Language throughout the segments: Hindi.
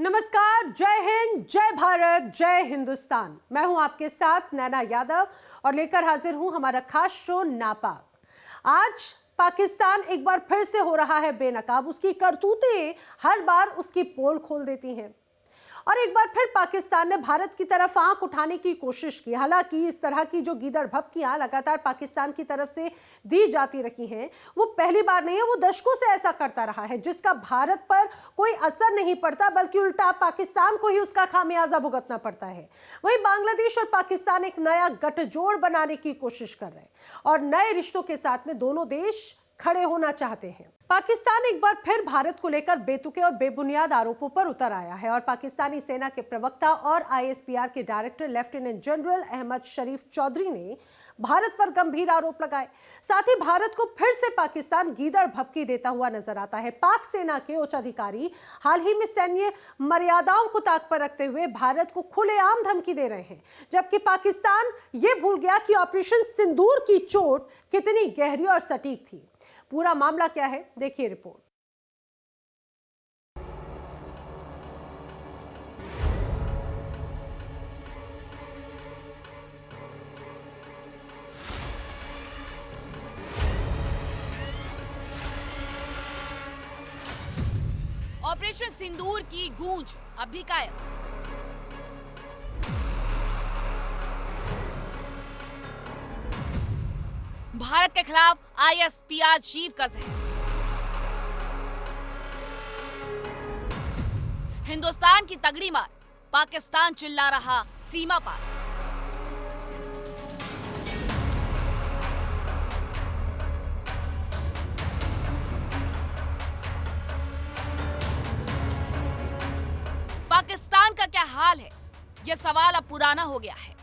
नमस्कार, जय हिंद, जय भारत, जय हिंदुस्तान। मैं हूं आपके साथ नैना यादव और लेकर हाजिर हूं हमारा खास शो नापाक। आज पाकिस्तान एक बार फिर से हो रहा है बेनकाब। उसकी करतूतें हर बार उसकी पोल खोल देती हैं और एक बार फिर पाकिस्तान ने भारत की तरफ आंख उठाने की कोशिश की। हालांकि इस तरह की जो गीदड़ भभकियां लगातार पाकिस्तान की तरफ से दी जाती रही हैं, वो पहली बार नहीं है, वो दशकों से ऐसा करता रहा है, जिसका भारत पर कोई असर नहीं पड़ता, बल्कि उल्टा पाकिस्तान को ही उसका खामियाजा भुगतना पड़ता है। वहीं बांग्लादेश और पाकिस्तान एक नया गठजोड़ बनाने की कोशिश कर रहे हैं और नए रिश्तों के साथ में दोनों देश खड़े होना चाहते हैं। पाकिस्तान एक बार फिर भारत को लेकर बेतुके और बेबुनियाद आरोपों पर उतर आया है और पाकिस्तानी सेना के प्रवक्ता और आईएसपीआर के डायरेक्टर लेफ्टिनेंट जनरल अहमद शरीफ चौधरी ने भारत पर गंभीर आरोप लगाए। साथ ही भारत को फिर से पाकिस्तान गीदड़ भभकी देता हुआ नजर आता है। पाक सेना के उच्च अधिकारी हाल ही में सैन्य मर्यादाओं को ताक पर रखते हुए भारत को खुलेआम धमकी दे रहे हैं, जबकि पाकिस्तान ये भूल गया कि ऑपरेशन सिंदूर की चोट कितनी गहरी और सटीक थी। पूरा मामला क्या है, देखिए रिपोर्ट। ऑपरेशन सिंदूर की गूंज अब भी कायम। भारत के खिलाफ आईएसपीआर चीफ का जहर। हिंदुस्तान की तगड़ी मार, पाकिस्तान चिल्ला रहा सीमा पार। पाकिस्तान का क्या हाल है, यह सवाल अब पुराना हो गया है,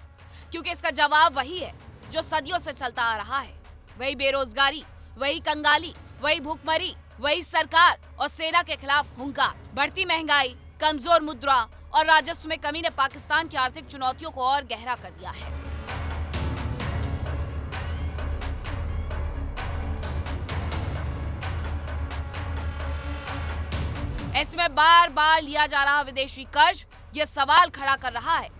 क्योंकि इसका जवाब वही है जो सदियों से चलता आ रहा है। वही बेरोजगारी, वही कंगाली, वही भूखमरी, वही सरकार और सेना के खिलाफ हुंकार। बढ़ती महंगाई, कमजोर मुद्रा और राजस्व में कमी ने पाकिस्तान की आर्थिक चुनौतियों को और गहरा कर दिया है। ऐसे में बार बार लिया जा रहा विदेशी कर्ज ये सवाल खड़ा कर रहा है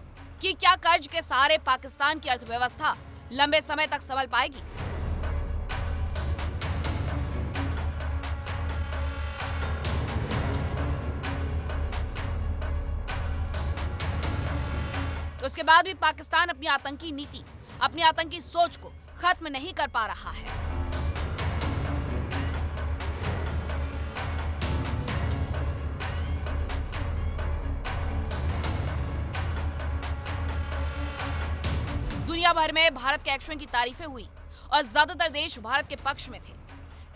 कि क्या कर्ज के सहारे पाकिस्तान की अर्थव्यवस्था लंबे समय तक संभल पाएगी। उसके बाद भी पाकिस्तान अपनी आतंकी नीति, अपनी आतंकी सोच को खत्म नहीं कर पा रहा है। दुनिया भर में भारत के एक्शन की तारीफें हुई और ज्यादातर देश भारत के पक्ष में थे,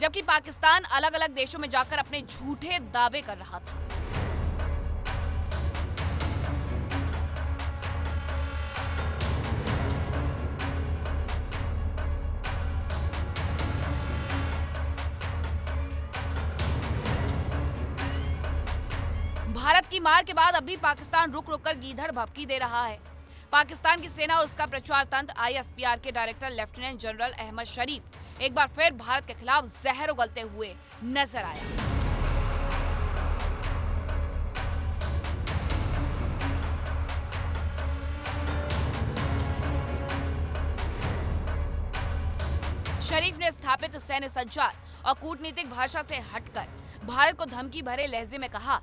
जबकि पाकिस्तान अलग अलग देशों में जाकर अपने झूठे दावे कर रहा था। भारत की मार के बाद अब भी पाकिस्तान रुक रुक कर गीदड़ भभकी दे रहा है। पाकिस्तान की सेना और उसका प्रचार तंत्र आईएसपीआर के डायरेक्टर लेफ्टिनेंट जनरल अहमद शरीफ एक बार फिर भारत के खिलाफ जहर उगलते हुए नजर आया। शरीफ ने स्थापित सैन्य संचार और कूटनीतिक भाषा से हटकर भारत को धमकी भरे लहजे में कहा,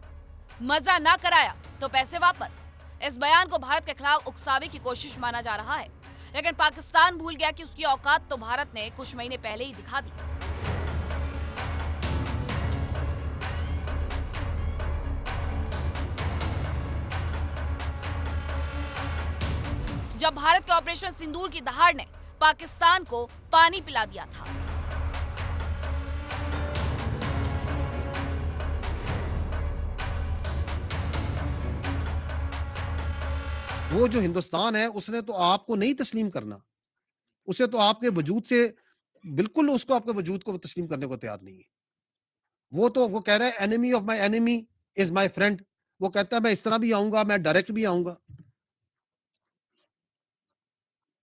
मजा ना कराया तो पैसे वापस। इस बयान को भारत के खिलाफ उकसावे की कोशिश माना जा रहा है, लेकिन पाकिस्तान भूल गया कि उसकी औकात तो भारत ने कुछ महीने पहले ही दिखा दी। जब भारत के ऑपरेशन सिंदूर की दहाड़ ने पाकिस्तान को पानी पिला दिया था। वो जो हिंदुस्तान है उसने तो आपको नहीं तस्लीम करना, उसे तो आपके वजूद से बिल्कुल उसको आपके वजूद को तस्लीम करने को तैयार नहीं है। वो कह रहा है enemy of my enemy is my friend. वो कहता है मैं इस तरह भी आऊंगा, मैं डायरेक्ट भी आऊंगा।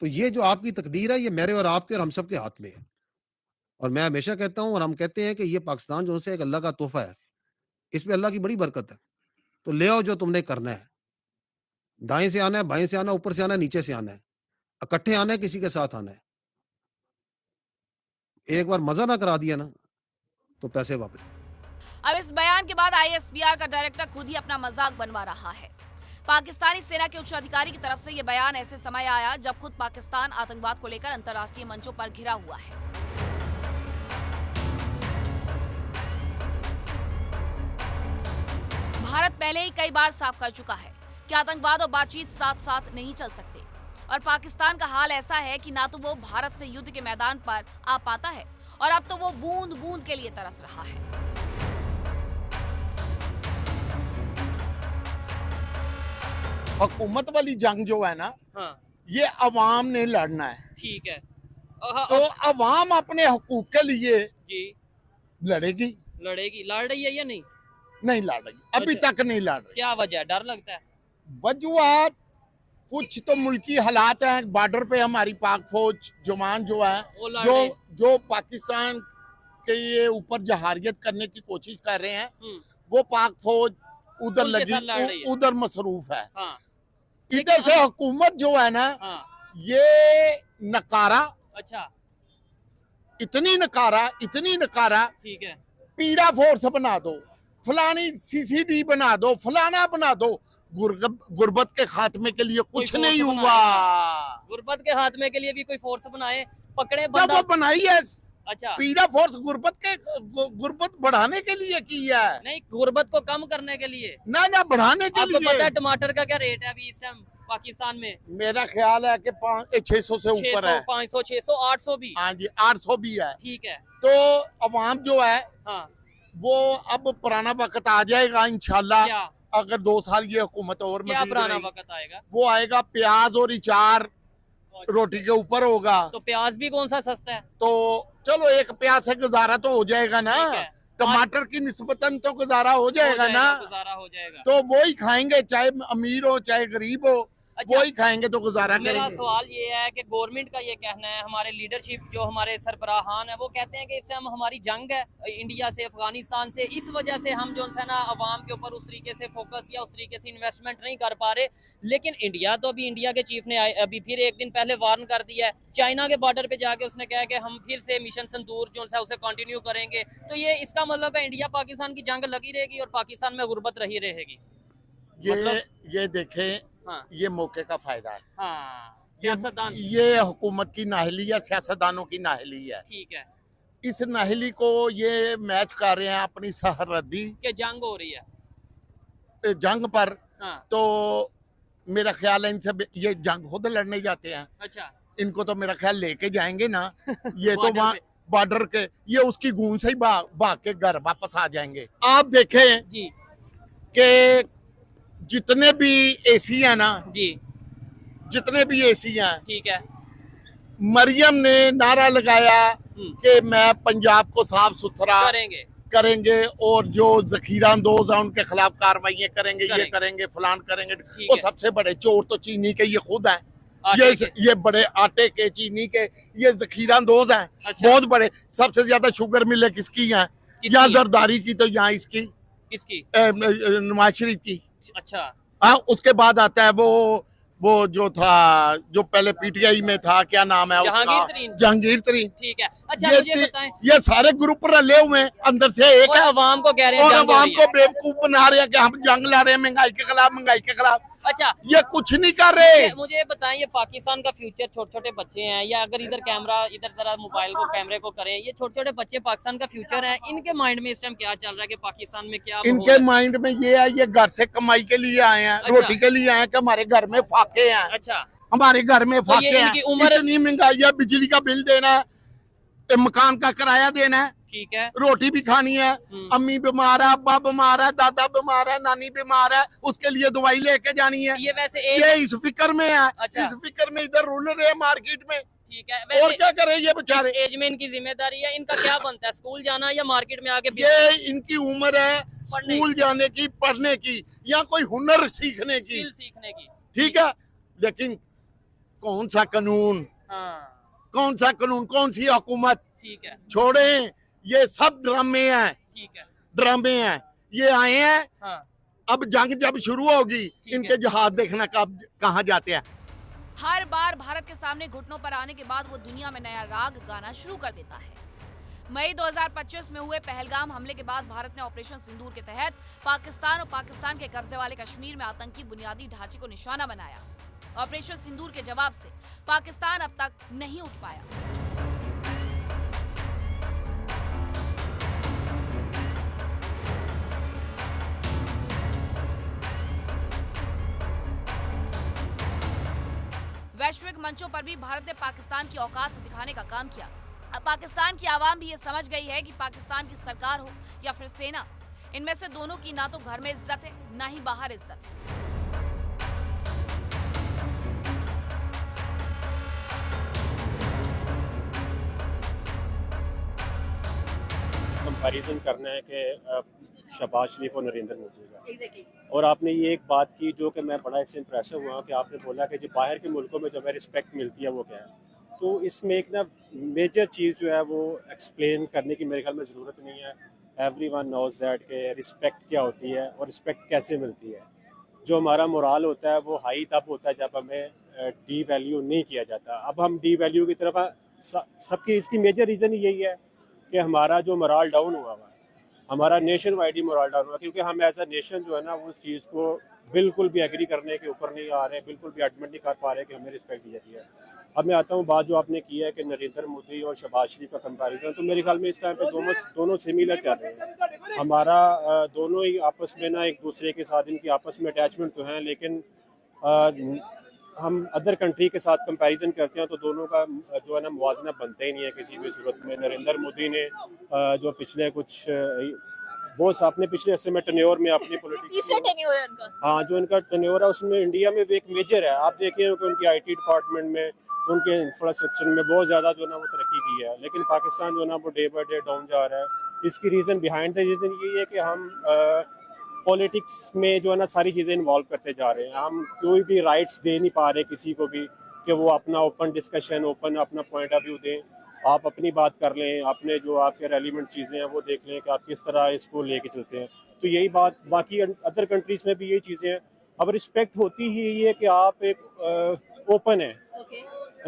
तो ये जो आपकी तकदीर है ये मेरे और आपके और हम सब के हाथ में है। और मैं हमेशा कहता हूं और हम कहते हैं कि ये पाकिस्तान जो है एक अल्लाह का तोहफा है। इसमें अल्लाह की बड़ी बरकत है। तो ले आओ जो तुमने करना है। दाएं से आना है, बाएं से आना है, ऊपर से आना है, नीचे से आना है, इकट्ठे आना है, किसी के साथ आना है। एक बार मजा ना करा दिया ना तो पैसे वापस। अब इस बयान के बाद आईएसबीआर का डायरेक्टर खुद ही अपना मजाक बनवा रहा है। पाकिस्तानी सेना के उच्च अधिकारी की तरफ से यह बयान ऐसे समय आया जब खुद पाकिस्तान आतंकवाद को लेकर अंतर्राष्ट्रीय मंचों पर घिरा हुआ है। भारत पहले ही कई बार साफ कर चुका है कि आतंकवाद और बातचीत साथ साथ नहीं चल सकते, और पाकिस्तान का हाल ऐसा है कि ना तो वो भारत से युद्ध के मैदान पर आ पाता है और अब तो वो बूंद बूंद के लिए तरस रहा है। हुकूमत वाली जंग जो है ना, हाँ ये अवाम ने लड़ना है। ठीक है। तो अवाम अपने हकूक के लिए जी लड़ेगी। लड़ेगी, लड़ रही है या नहीं? नहीं लड़ रही, अभी अच्छा। तक नहीं लड़ रही। क्या वजह है? डर लगता है? वजूहत कुछ तो मुल्की हालात हैं, बॉर्डर पे हमारी पाक फौज जवान जो है, वो लड़ जो रहे। जो पाकिस्तान के ये ऊपर जहारियत करने की कोशिश कर रहे हैं, वो पाक फौज उधर उनके लगी, साथ लड़ रही है। उधर मसरूफ है। हाँ इधर से हुकूमत जो है ना, हाँ। ये नकारा, अच्छा इतनी नकारा ठीक है। पीड़ा फोर्स बना दो, फलानी सीसीडी बना दो, फलाना बना दो। गुर्बत के खात्मे के लिए कुछ फोर्स नहीं बनाए। हुआ। गुर्बत के हाथ में के लिए भी कोई फोर्स बनाए, पकड़े जब बंदा। वो बनाई है अच्छा पीड़ा फोर्स गुर्बत बढ़ाने के लिए की है, नहीं, गुर्बत को कम करने के लिए। ना बढ़ाने के आपको पता है लिए। टमाटर का क्या रेट है अभी इस टाइम पाकिस्तान में? मेरा ख्याल है कि 600 से ऊपर 600, है। 500, 600, 800 भी। हाँ जी, 800 भी है। ठीक है। तो अवाम जो है हाँ वो अब पुराना वक्त आ जाएगा इंशाल्लाह। क्या अगर 2 साल ये हुकूमत और क्या मजीद पुराना रहेगी, वक्त आएगा? वो आएगा प्याज और अचार रोटी के ऊपर होगा। तो प्याज भी कौन सा सस्ता है? तो चलो एक प्याज से गुजारा तो हो जाएगा ना, ठीक है। टमाटर की निस्बतन तो गुजारा हो जाएगा ना। गुजारा हो जाएगा। तो वो ही खाएंगे, चाहे अमीर हो चाहे गरीब हो, अच्छा, वो ही खाएंगे तो गुजारा मेरा करेंगे। सवाल ये है कि गवर्नमेंट का ये कहना है, हमारे लीडरशिप जो हमारे सरबराहान है वो कहते हैं कि इस टाइम हमारी जंग है इंडिया से, अफगानिस्तान से, इस वजह से हम जो है ना अवाम के ऊपर उस तरीके से फोकस या उस तरीके से इन्वेस्टमेंट नहीं कर पा रहे। लेकिन इंडिया तो अभी इंडिया के चीफ ने अभी फिर एक दिन पहले वार्न कर दिया है, चाइना के बॉर्डर पे जाके उसने कहा कि हम फिर से मिशन संदूर जो है उसे कंटिन्यू करेंगे। तो ये इसका मतलब है इंडिया पाकिस्तान की जंग लगी रहेगी और पाकिस्तान में गुर्बत रही रहेगी। ये देखें, हाँ ये मौके का फायदा है। हाँ, सियासतदान। ये हुकूमत की नाहली है, सियासतदानों की नाहली है। ठीक है इस नाहली को ये मैच कर रहे हैं अपनी सरहदी कि जंग हो रही है। जंग पर। हाँ तो मेरा ख्याल है इनसे ये जंग खुद लड़ने जाते हैं, अच्छा। इनको तो मेरा ख्याल लेके जाएंगे ना। ये तो बॉर्डर वहाँ पे। बॉर्डर के, ये उसकी गूंज से ही भाग के घर वापस आ जाएंगे। आप देखें जी कि जितने भी एसी हैं ना, जी जितने भी एसी हैं, ठीक है। मरियम ने नारा लगाया कि मैं पंजाब को साफ सुथरा करेंगे। करेंगे और जो जखीरा अंदोज है उनके खिलाफ कार्रवाई करेंगे, ये करेंगे। करेंगे, फलान करेंगे। ठीक वो है। सबसे बड़े चोर तो चीनी के ये खुद हैं। आटे के। ये बड़े आटे के, चीनी के, ये जखीरा अंदोज हैं। अच्छा। बहुत बड़े। सबसे ज्यादा शुगर मिले किसकी हैं? किसकी? या जरदारी की, तो यहाँ इसकी किसकी? नवाज शरीफ की। अच्छा हाँ, उसके बाद आता है वो जो था, जो पहले पीटीआई में था, क्या नाम है उसका? जहांगीर तरीन। जहांगीर तरीन। ठीक है। अच्छा मुझे बताएं, ये सारे ग्रुप रले हुए हैं, अंदर से एक और है अवाम को कह रहे हैं और जंग हो अवाम रही को है। बेवकूफ बना रहे हैं कि हम जंग ला रहे हैं महंगाई के खिलाफ, महंगाई के खिलाफ। अच्छा ये कुछ नहीं कर रहे। मुझे बताएं, ये पाकिस्तान का फ्यूचर, छोटे छोटे बच्चे हैं, या अगर इधर कैमरा, इधर जरा मोबाइल को कैमरे को करें, ये छोटे छोटे बच्चे पाकिस्तान का फ्यूचर है, इनके माइंड में इस टाइम क्या चल रहा है कि पाकिस्तान में क्या माहौल इनके है? माइंड में ये है, ये घर से कमाई के लिए आए हैं, अच्छा। रोटी के लिए आए हैं कि हमारे घर में फाके हैं, अच्छा हमारे घर में तो ये फाके हैं। इनकी उम्र- इतनी महंगाई है, बिजली का बिल देना है, मकान का किराया देना है, ठीक है। रोटी भी खानी है। अम्मी बीमार है, अब्बा बीमार है, दादा बीमार है, नानी बीमार है, उसके लिए दवाई लेके जानी है। ये वैसे ये इस फिक्र में है। अच्छा। इस फिक्र में इधर रुल रहे हैं मार्केट में। ठीक है। और वैसे क्या करे ये बेचारे? एज में इनकी जिम्मेदारी है, इनका क्या बनता है? स्कूल जाना या मार्केट में आके ये इनकी उम्र है पढ़ने स्कूल जाने की, पढ़ने की, या कोई हुनर सीखने की। स्किल सीखने की। ठीक है, लेकिन कौन सा कानून, हाँ कौन सा कानून, कौन सी हुकूमत? ठीक है। छोड़े, ये सब ड्रामे हैं, ठीक है। ड्रामे हैं। ये आए हैं हाँ अब जंग जब शुरू होगी इनके जहाज देखना कब कहाँ जाते हैं। हर बार भारत के सामने घुटनों पर आने के बाद वो दुनिया में नया राग गाना शुरू कर देता है। मई 2025 में हुए पहलगाम हमले के बाद भारत ने ऑपरेशन सिंदूर के तहत पाकिस्तान और पाकिस्तान के कब्जे वाले कश्मीर में आतंकी बुनियादी ढांचे को निशाना बनाया। ऑपरेशन सिंदूर के जवाब से पाकिस्तान अब तक नहीं उठ पाया। वैश्विक मंचों पर भी भारत ने पाकिस्तान की औकात दिखाने का काम किया। अब पाकिस्तान की आवाम भी ये समझ गई है कि पाकिस्तान की सरकार हो या फिर सेना, इनमें से दोनों की ना तो घर में इज्जत है ना ही बाहर इज्जत है। कंपैरिजन करना है कि शहबाज शरीफ और नरेंद्र मोदी का। और आपने ये एक बात की जो कि मैं बड़ा इससे इम्प्रेसिव हुआ कि आपने बोला कि जो बाहर के मुल्कों में जो हमें रिस्पेक्ट मिलती है वो क्या है। तो इसमें एक ना मेजर चीज़ जो है वो एक्सप्लेन करने की मेरे ख्याल में ज़रूरत नहीं है। एवरीवन नोज़ दैट के रिस्पेक्ट क्या होती है और रिस्पेक्ट कैसे मिलती है। जो हमारा मोराल होता है वो हाई तब होता है जब हमें डी वैल्यू नहीं किया जाता। अब हम डी वैल्यू की तरफ सबकी इसकी मेजर रीज़न यही है कि हमारा जो मोराल डाउन हुआ है, हमारा नेशन वाइड ही मोराल डाउन हुआ, क्योंकि हम एज अ नेशन जो है ना वो उस चीज़ को बिल्कुल भी एग्री करने के ऊपर नहीं आ रहे, बिल्कुल भी एडमिट नहीं कर पा रहे कि हमें रिस्पेक्ट दी जाती है। अब मैं आता हूँ बात जो आपने की है कि नरेंद्र मोदी और शहबाज शरीफ का कंपैरिजन, तो मेरे ख्याल में इस टाइम पे दोनों सिमिलर चल रहे हैं। हमारा दोनों ही आपस में ना एक दूसरे के साथ इनकी आपस में अटैचमेंट तो हैं, लेकिन हम अदर कंट्री के साथ कंपैरिजन करते हैं तो दोनों का जो है ना मुवाजना बनता ही नहीं है किसी भी सूरत में। नरेंद्र मोदी ने जो पिछले कुछ बहुत आपने पिछले अर्से में टेन्योर में अपनी पॉलिटिक्स, हाँ जो इनका टेन्योर है उसमें इंडिया में भी एक मेजर है। आप देखिए कि उनकी IT डिपार्टमेंट में, उनके इंफ्रास्ट्रक्चर में बहुत ज़्यादा जो है ना वो तरक्की की है, लेकिन पाकिस्तान जो है ना वो डे बाई डे डाउन जा रहा है। इसकी रीज़न बिहाइंड द रीज़न यही है कि हम पॉलिटिक्स में जो है ना सारी चीज़ें इन्वॉल्व करते जा रहे हैं। हम कोई भी राइट्स दे नहीं पा रहे किसी को भी कि वो अपना ओपन डिस्कशन, ओपन अपना पॉइंट ऑफ व्यू दें। आप अपनी बात कर लें, अपने जो आपके रेलिवेंट चीज़ें हैं वो देख लें कि आप किस तरह इसको लेके चलते हैं। तो यही बात बाकी अदर कंट्रीज़ में भी यही चीज़ें हैं। अब रिस्पेक्ट होती ही यही है कि आप एक ओपन है,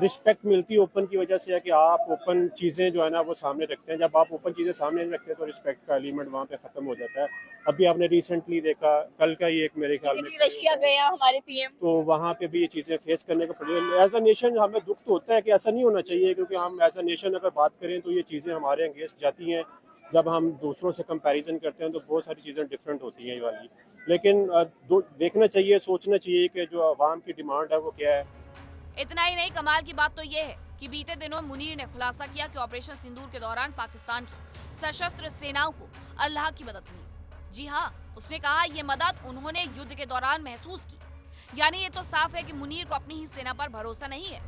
रिस्पेक्ट मिलती ओपन की वजह से है कि आप ओपन चीज़ें जो है ना वो सामने रखते हैं। जब आप ओपन चीज़ें सामने नहीं रखते तो रिस्पेक्ट का एलिमेंट वहाँ पे ख़त्म हो जाता है। अभी आपने रिसेंटली देखा, कल का ही एक मेरे ख्याल में रशिया गया हमारे PM, तो वहाँ पे भी ये चीज़ें फेस करने को पड़ी। एज अ नेशन हमें दुख तो होता है कि ऐसा नहीं होना चाहिए, क्योंकि हम एज अ नेशन अगर बात करें तो ये चीज़ें हमारे अगेंस्ट जाती हैं। जब हम दूसरों से कंपैरिजन करते हैं तो बहुत सारी चीज़ें डिफरेंट होती हैं ये वाली, लेकिन देखना चाहिए, सोचना चाहिए कि जो आवाम की डिमांड है वो क्या है। इतना ही नहीं, कमाल की बात तो ये है कि बीते दिनों मुनीर ने खुलासा किया कि ऑपरेशन सिंदूर के दौरान पाकिस्तान की सशस्त्र सेनाओं को अल्लाह की मदद मिली। जी हाँ, उसने कहा ये मदद उन्होंने युद्ध के दौरान महसूस की। यानी ये तो साफ है कि मुनीर को अपनी ही सेना पर भरोसा नहीं है।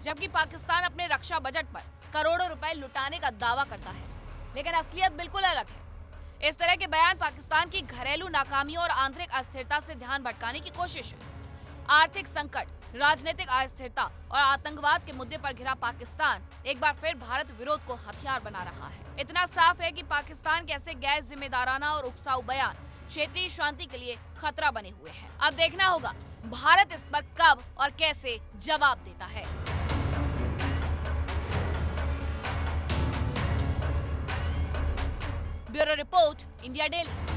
जबकि पाकिस्तान अपने रक्षा बजट पर करोड़ों रुपए लुटाने का दावा करता है, लेकिन असलियत बिल्कुल अलग है। इस तरह के बयान पाकिस्तान की घरेलू नाकामियों और आंतरिक अस्थिरता से ध्यान भटकाने की कोशिश है। आर्थिक संकट, राजनीतिक अस्थिरता और आतंकवाद के मुद्दे पर घिरा पाकिस्तान एक बार फिर भारत विरोध को हथियार बना रहा है। इतना साफ है कि पाकिस्तान के ऐसे गैर जिम्मेदाराना और उकसाऊ बयान क्षेत्रीय शांति के लिए खतरा बने हुए हैं। अब देखना होगा भारत इस पर कब और कैसे जवाब देता है। Bureau report, India daily.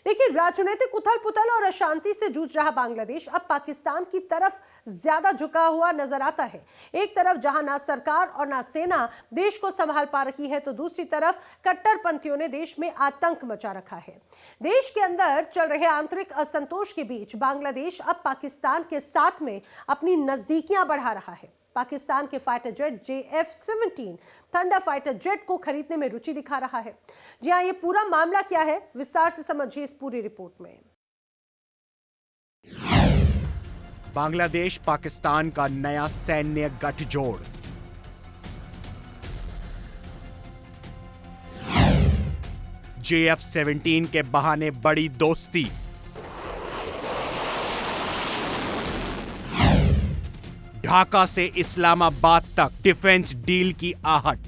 देखिए, राजनीतिक उथल पुथल और अशांति से जूझ रहा बांग्लादेश अब पाकिस्तान की तरफ ज्यादा झुका हुआ नजर आता है। एक तरफ जहां ना सरकार और ना सेना देश को संभाल पा रही है, तो दूसरी तरफ कट्टरपंथियों ने देश में आतंक मचा रखा है। देश के अंदर चल रहे आंतरिक असंतोष के बीच बांग्लादेश अब पाकिस्तान के साथ में अपनी नजदीकियां बढ़ा रहा है। पाकिस्तान के fighter jet JF-17 thunder fighter jet को खरीदने में रुचि दिखा रहा है। जी हां, ये पूरा मामला क्या है, विस्तार से समझिए इस पूरी रिपोर्ट में। बांग्लादेश पाकिस्तान का नया सैन्य गठजोड़। JF-17 के बहाने बड़ी दोस्ती। ढाका से इस्लामाबाद तक डिफेंस डील की आहट।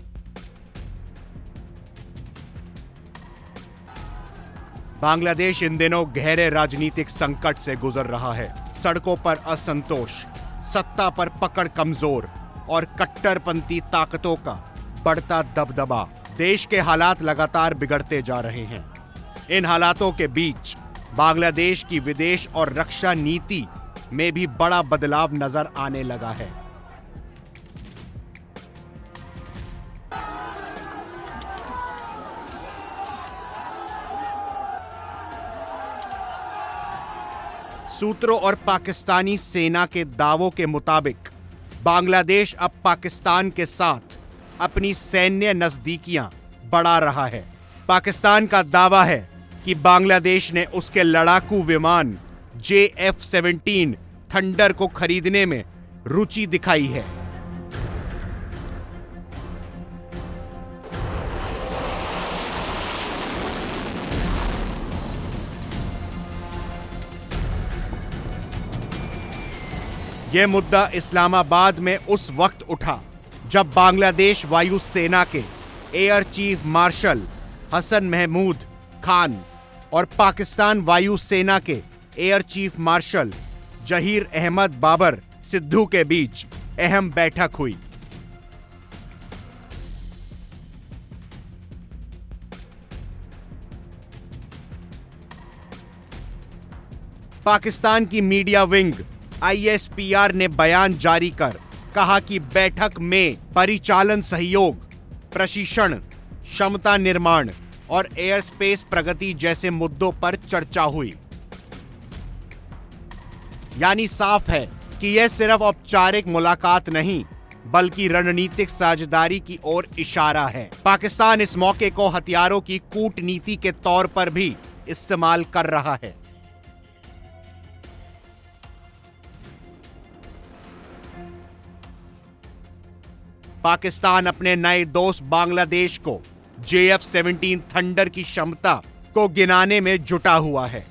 बांग्लादेश इन दिनों गहरे राजनीतिक संकट से गुजर रहा है। सड़कों पर असंतोष, सत्ता पर पकड़ कमजोर और कट्टरपंथी ताकतों का बढ़ता दबदबा। देश के हालात लगातार बिगड़ते जा रहे हैं। इन हालातों के बीच बांग्लादेश की विदेश और रक्षा नीति में भी बड़ा बदलाव नजर आने लगा है। सूत्रों और पाकिस्तानी सेना के दावों के मुताबिक बांग्लादेश अब पाकिस्तान के साथ अपनी सैन्य नजदीकियां बढ़ा रहा है। पाकिस्तान का दावा है कि बांग्लादेश ने उसके लड़ाकू विमान JF-17 थंडर को खरीदने में रुचि दिखाई है। यह मुद्दा इस्लामाबाद में उस वक्त उठा जब बांग्लादेश वायु सेना के air chief marshal Hasan Mahmood Khan और पाकिस्तान वायु सेना के air chief marshal Zaheer Ahmed Babar Sidhu के बीच अहम बैठक हुई। पाकिस्तान की मीडिया विंग ISPR ने बयान जारी कर कहा कि बैठक में परिचालन सहयोग, प्रशिक्षण, क्षमता निर्माण और एयर स्पेस प्रगति जैसे मुद्दों पर चर्चा हुई। यानी साफ है कि यह सिर्फ औपचारिक मुलाकात नहीं बल्कि रणनीतिक साझेदारी की ओर इशारा है। पाकिस्तान इस मौके को हथियारों की कूटनीति के तौर पर भी इस्तेमाल कर रहा है। पाकिस्तान अपने नए दोस्त बांग्लादेश को JF-17 थंडर की क्षमता को गिनाने में जुटा हुआ है।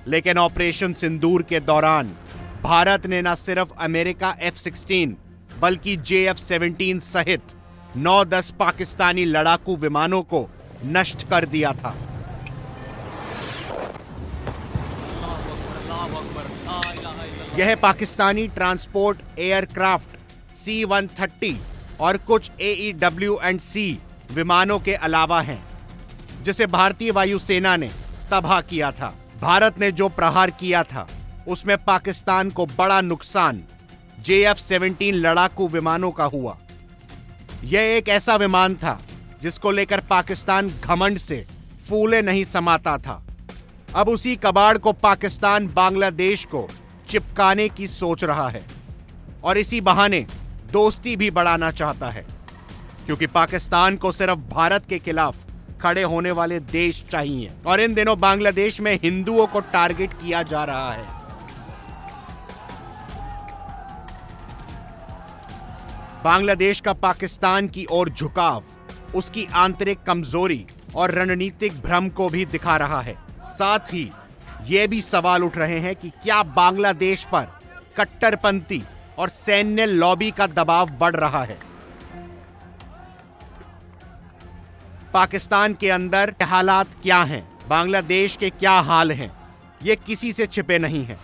लेकिन ऑपरेशन सिंदूर के दौरान भारत ने न सिर्फ अमेरिका F-16 बल्कि JF-17 सहित 9-10 पाकिस्तानी लड़ाकू विमानों को नष्ट कर दिया था। यह पाकिस्तानी ट्रांसपोर्ट एयरक्राफ्ट C-130 और कुछ AEW&C विमानों के अलावा हैं, जिसे भारतीय वायुसेना ने तबाह किया था। भारत ने जो प्रहार किया था उसमें पाकिस्तान को बड़ा नुकसान JF-17 लड़ाकू विमानों का हुआ। यह एक ऐसा विमान था जिसको लेकर पाकिस्तान घमंड से फूले नहीं समाता था। अब उसी कबाड़ को पाकिस्तान बांग्लादेश को चिपकाने की सोच रहा है और इसी बहाने दोस्ती भी बढ़ाना चाहता है, क्योंकि पाकिस्तान को सिर्फ भारत के खिलाफ खड़े होने वाले देश चाहिए और इन दिनों बांग्लादेश में हिंदुओं को टारगेट किया जा रहा है। बांग्लादेश का पाकिस्तान की ओर झुकाव उसकी आंतरिक कमजोरी और रणनीतिक भ्रम को भी दिखा रहा है। साथ ही ये भी सवाल उठ रहे हैं कि क्या बांग्लादेश पर कट्टरपंथी और सैन्य लॉबी का दबाव बढ़ रहा है। पाकिस्तान के अंदर हालात क्या हैं, बांग्लादेश के क्या हाल हैं, ये किसी से छिपे नहीं हैं।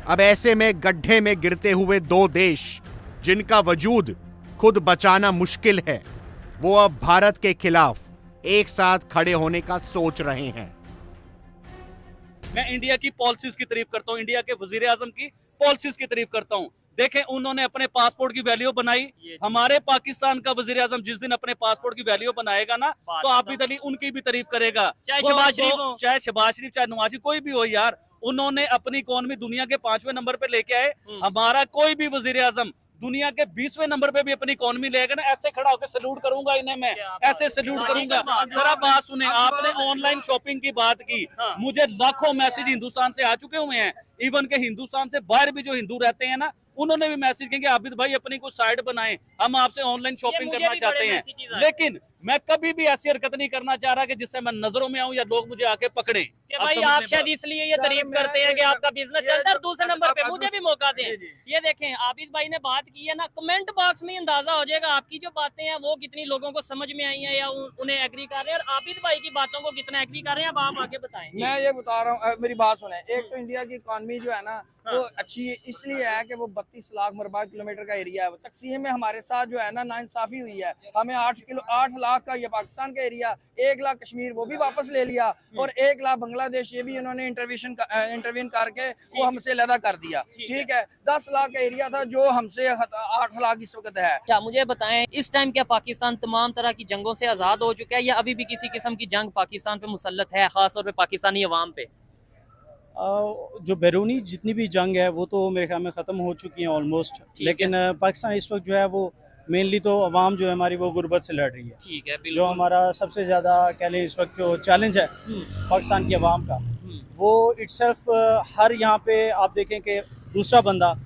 अब ऐसे में गड्ढे में गिरते हुए दो देश जिनका वजूद खुद बचाना मुश्किल है, वो अब भारत के खिलाफ एक साथ खड़े होने का सोच रहे हैं। मैं इंडिया की पॉलिसीज की तारीफ करता हूँ, इंडिया के वजीर आजम की पॉलिसीज की तारीफ करता हूँ। देखें, उन्होंने अपने पासपोर्ट की वैल्यू बनाई। हमारे पाकिस्तान का वजीर आजम जिस दिन अपने पासपोर्ट की वैल्यू बनाएगा ना, तो आप भी उनकी भी तारीफ करेगा, चाहे शहबाज शरीफ चाहे नवाज, कोई भी हो यार। उन्होंने अपनी इकोनॉमी दुनिया के 5वें नंबर पे लेके आए। हमारा कोई भी वजीर आजम दुनिया के 20वें नंबर पे भी अपनी इकोनॉमी लेगा ना, ऐसे खड़ा होकर सैल्यूट करूंगा इन्हें, मैं ऐसे सैल्यूट करूंगा। जरा बात सुने, आपने ऑनलाइन शॉपिंग की बात की, मुझे लाखों मैसेज हिंदुस्तान से आ चुके हुए हैं। इवन के हिंदुस्तान से बाहर भी जो हिंदू रहते हैं ना, उन्होंने भी मैसेज किया कि आबिद भाई अपनी कुछ साइट बनाएं, हम आपसे ऑनलाइन शॉपिंग मुझे करना भी चाहते बड़े हैं, messages आए। लेकिन मैं कभी भी ऐसी हरकत नहीं करना चाह रहा कि जिससे मैं नजरों में आऊं या लोग मुझे आके पकड़े। कि भाई आप शायद इसलिए ये तारीफ करते हैं कि आपका बिजनेस चलता है, और दूसरे नंबर पे मुझे भी मौका दें। ये देखें, आबिद भाई ने बात की है ना, कमेंट बॉक्स में अंदाजा हो जाएगा आपकी जो बातें हैं वो कितनी लोगों को समझ में आई हैं या उन्हें एग्री कर रहे हैं, और आबिद भाई की बातों को कितना एग्री कर रहे हैं, अब आप आगे बताएं। मैं ये बता रहा हूँ, मेरी बात सुने। एक तो इंडिया की इकॉनमी जो है ना वो अच्छी इसलिए है कि वो 32 लाख मरबा किलोमीटर का एरिया है। तकसीम में हमारे साथ जो है ना नाइंसाफी हुई है। हमें 8 लाख का ये पाकिस्तान का एरिया, 1 लाख कश्मीर वो भी वापस ले लिया, और 1 लाख बांग्लादेश ये भी उन्होंने इंटरवीन करके वो हमसे अलग कर दिया। ठीक है, 10 लाख का एरिया था जो हमसे 8 लाख इस वक्त है। अच्छा, मुझे बताएं, इस टाइम क्या पाकिस्तान तमाम तरह की जंगों से आज़ाद हो चुका है या अभी भी किसी किस्म की जंग पाकिस्तान पे मुसल्लत है, खासतौर पे पाकिस्तानी अवाम पे? जो बैरूनी जितनी भी जंग है वो तो मेरे ख्याल में ख़त्म हो चुकी हैं ऑलमोस्ट, लेकिन पाकिस्तान इस वक्त जो है वो मेनली तो अवाम जो है हमारी वो गुर्बत से लड़ रही है। ठीक है, जो हमारा सबसे ज़्यादा कह लें इस वक्त जो चैलेंज है पाकिस्तान की अवाम का, वो इट्सल्फ हर यहाँ पे आप देखें कि दूसरा बंदा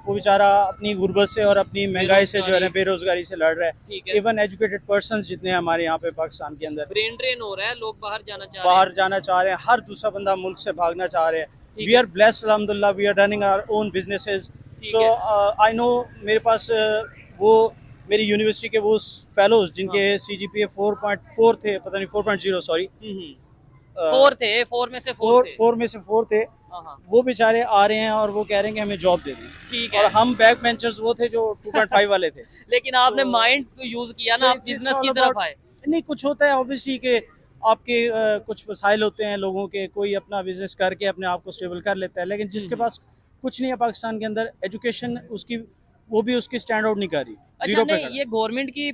वो बेचारा अपनी गुर्बत से और अपनी महंगाई से जो है बेरोजगारी से लड़ रहा है। इवन एजुकेटेड पर्सन्स जितने हैं हमारे यहाँ पे पाकिस्तान के अंदर, ब्रेन ड्रेन हो रहा है, लोग बाहर जाना चाह रहे हैं, हर दूसरा बंदा मुल्क से भागना चाह रहे हैं। वी आर ब्लेस्ड अल्हम्दुलिल्लाह, we are running our own businesses. So I know, मेरे पास वो मेरी यूनिवर्सिटी के वो फेलोज जिनके CGPA 4.4 थे, पता नहीं 4.0 सॉरी 4 में से 4 थे। वो बेचारे आ रहे हैं और वो कह रहे हैं कि हमें जॉब दे दें। ठीक और है, हम बैक बेंचर्स वो थे जो 2.5 वाले थे। लेकिन आपने माइंड यूज किया ना, आप बिजनेस की तरफ आए। नहीं, कुछ होता है ऑब्वियसली कि आपके कुछ वसाइल होते हैं लोगों के, कोई अपना बिजनेस करके अपने आप को स्टेबल कर लेता है, लेकिन जिसके पास कुछ नहीं है पाकिस्तान के अंदर, एजुकेशन उसकी वो भी उसकी स्टैंड आउट नहीं कर रही। अच्छा, नहीं, ये गवर्नमेंट की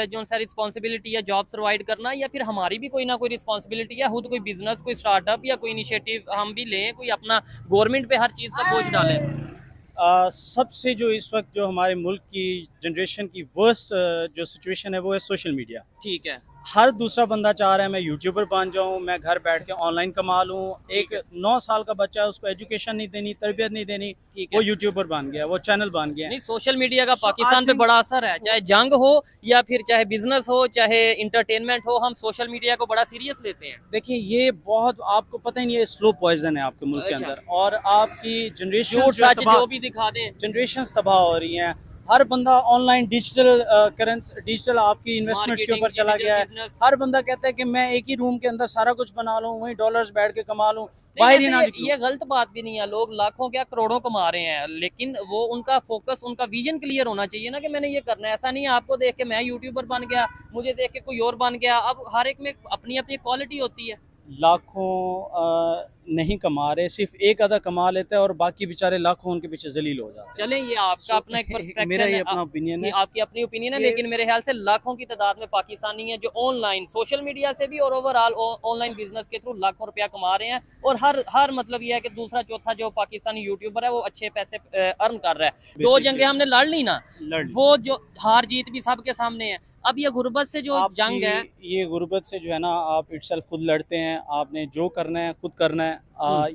जो सा रिस्पांसिबिलिटी है जॉब प्रोवाइड करना, या फिर हमारी भी कोई ना कोई रिस्पांसिबिलिटी है, खुद कोई बिजनेस, कोई स्टार्टअप या कोई इनिशिएटिव हम भी लें, कोई अपना गवर्नमेंट पे हर चीज़ का बोझ डालें? सबसे जो इस वक्त जो हमारे मुल्क की जनरेशन की वर्स्ट जो सिचुएशन है वो है सोशल मीडिया। ठीक है, हर दूसरा बंदा चाह रहा है मैं यूट्यूबर बन जाऊं, मैं घर बैठ के ऑनलाइन कमा लूं। एक 9 साल का बच्चा है, उसको एजुकेशन नहीं देनी, तरबियत नहीं देनी, वो यूट्यूबर बन गया, वो चैनल बन गया। नहीं, सोशल मीडिया का पाकिस्तान पे बड़ा असर है, चाहे जंग हो या फिर चाहे बिजनेस हो, चाहे इंटरटेनमेंट हो, हम सोशल मीडिया को बड़ा सीरियस लेते हैं। देखिए, ये बहुत आपको पता ही नहीं है, स्लो पॉइजन है आपके मुल्क के अंदर, और आपकी जनरेशन जो भी दिखा दें, जनरेशन तबाह हो रही है। हर बंदा ऑनलाइन डिजिटल आपकी इन्वेस्टमेंट्स के ऊपर चला गया है। हर बंदा कहता है कि मैं एक ही रूम के अंदर सारा कुछ बना लूं, वहीं डॉलर्स बैठ के कमा लूं, बाहर ही ना निकलूं। ये गलत बात भी नहीं है, लोग लाखों क्या करोड़ों कमा रहे हैं, लेकिन वो उनका फोकस, उनका विजन क्लियर होना चाहिए ना कि मैंने ये करना है। ऐसा नहीं है आपको देख के मैं यूट्यूबर बन गया, मुझे देख के कोई और बन गया। अब हर एक में अपनी अपनी क्वालिटी होती है। लाखों नहीं कमा रहे, सिर्फ एक आधा कमा लेता है और बाकी बेचारे लाखों उनके पीछे जलील हो जाते हैं। चलें, ये आपका अपना एक पर्सपेक्शन मेरा है, ये अपना ओपिनियन है, आपकी अपनी ओपिनियन है, लेकिन मेरे ख्याल से लाखों की तादाद में पाकिस्तानी हैं जो ऑनलाइन सोशल मीडिया से भी और ओवरऑल ऑनलाइन बिजनेस के थ्रू लाखों रुपया कमा रहे हैं, और हर मतलब ये है कि दूसरा चौथा जो पाकिस्तानी यूट्यूबर है वो अच्छे पैसे अर्न कर रहा है। 2 जंगें हमने लड़ ली ना, वो जो हार जीत भी सबके सामने है। अब ये गुर्बत से जो जंग है, ये गुर्बत से जो है ना, आप इटसेल्फ खुद लड़ते हैं, आपने जो करना है खुद करना है।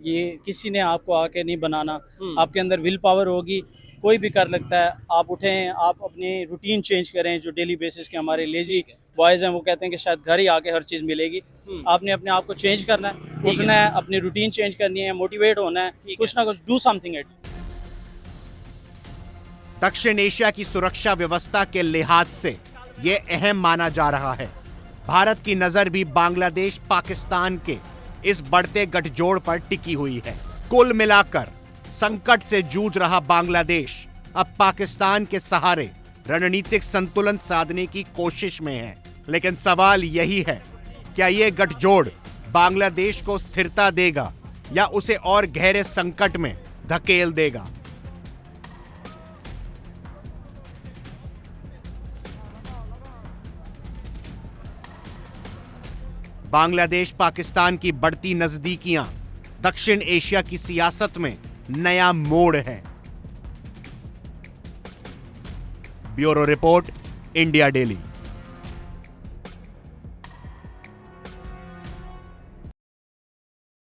ये किसी ने आपको आके नहीं बनाना, आपके अंदर विल पावर होगी, कोई भी कर लगता है। आप उठें, आप अपनी रूटीन चेंज करें। जो डेली बेसिस के हमारे लेजी बॉयज़ हैं वो कहते हैं कि शायद घर ही आके हर चीज़ मिलेगी। आपने अपने आप को चेंज करना है, उठना है, अपनी रूटीन चेंज करनी है, मोटिवेट होना है, कुछ ना कुछ डू समथिंग इट। दक्षिण एशिया की सुरक्षा व्यवस्था के लिहाज से ये अहम माना जा रहा है। भारत की नजर भी बांग्लादेश पाकिस्तान के इस बढ़ते गठजोड़ पर टिकी हुई है। कुल मिलाकर संकट से जूझ रहा बांग्लादेश अब पाकिस्तान के सहारे रणनीतिक संतुलन साधने की कोशिश में है। लेकिन सवाल यही है, क्या ये गठजोड़ बांग्लादेश को स्थिरता देगा या उसे और गहरे संकट में धकेल देगा? बांग्लादेश पाकिस्तान की बढ़ती नजदीकियां दक्षिण एशिया की सियासत में नया मोड़ है। Bureau report, India daily.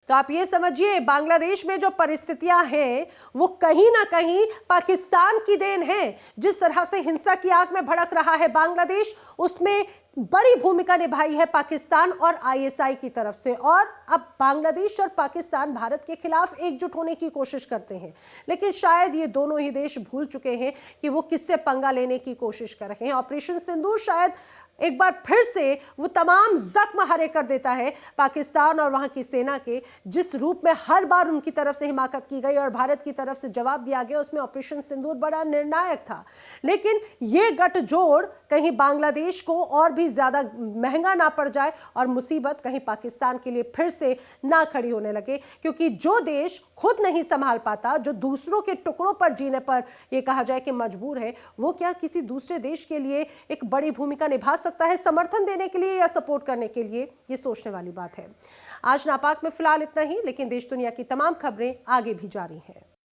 तो आप ये समझिए बांग्लादेश में जो परिस्थितियां हैं वो कहीं ना कहीं पाकिस्तान की देन है। जिस तरह से हिंसा की आग में भड़क रहा है बांग्लादेश, उसमें बड़ी भूमिका निभाई है पाकिस्तान और आईएसआई की तरफ से। और अब बांग्लादेश और पाकिस्तान भारत के खिलाफ एकजुट होने की कोशिश करते हैं, लेकिन शायद ये दोनों ही देश भूल चुके हैं कि वो किससे पंगा लेने की कोशिश कर रहे हैं। ऑपरेशन सिंदूर शायद एक बार फिर से वो तमाम जख्म हरे कर देता है पाकिस्तान और वहां की सेना के, जिस रूप में हर बार उनकी तरफ से हिमाकत की गई और भारत की तरफ से जवाब दिया गया, उसमें ऑपरेशन सिंदूर बड़ा निर्णायक था। लेकिन ये गठजोड़ कहीं बांग्लादेश को और भी ज्यादा महंगा ना पड़ जाए और मुसीबत कहीं पाकिस्तान के लिए फिर से ना खड़ी होने लगे, क्योंकि जो देश खुद नहीं संभाल पाता, जो दूसरों के टुकड़ों पर जीने पर यह कहा जाए कि मजबूर है, वो क्या किसी दूसरे देश के लिए एक बड़ी भूमिका निभा सकता है, समर्थन देने के लिए या सपोर्ट करने के लिए? ये सोचने वाली बात है। आज नापाक में फिलहाल इतना ही, लेकिन देश दुनिया की तमाम खबरें आगे भी जारी हैं।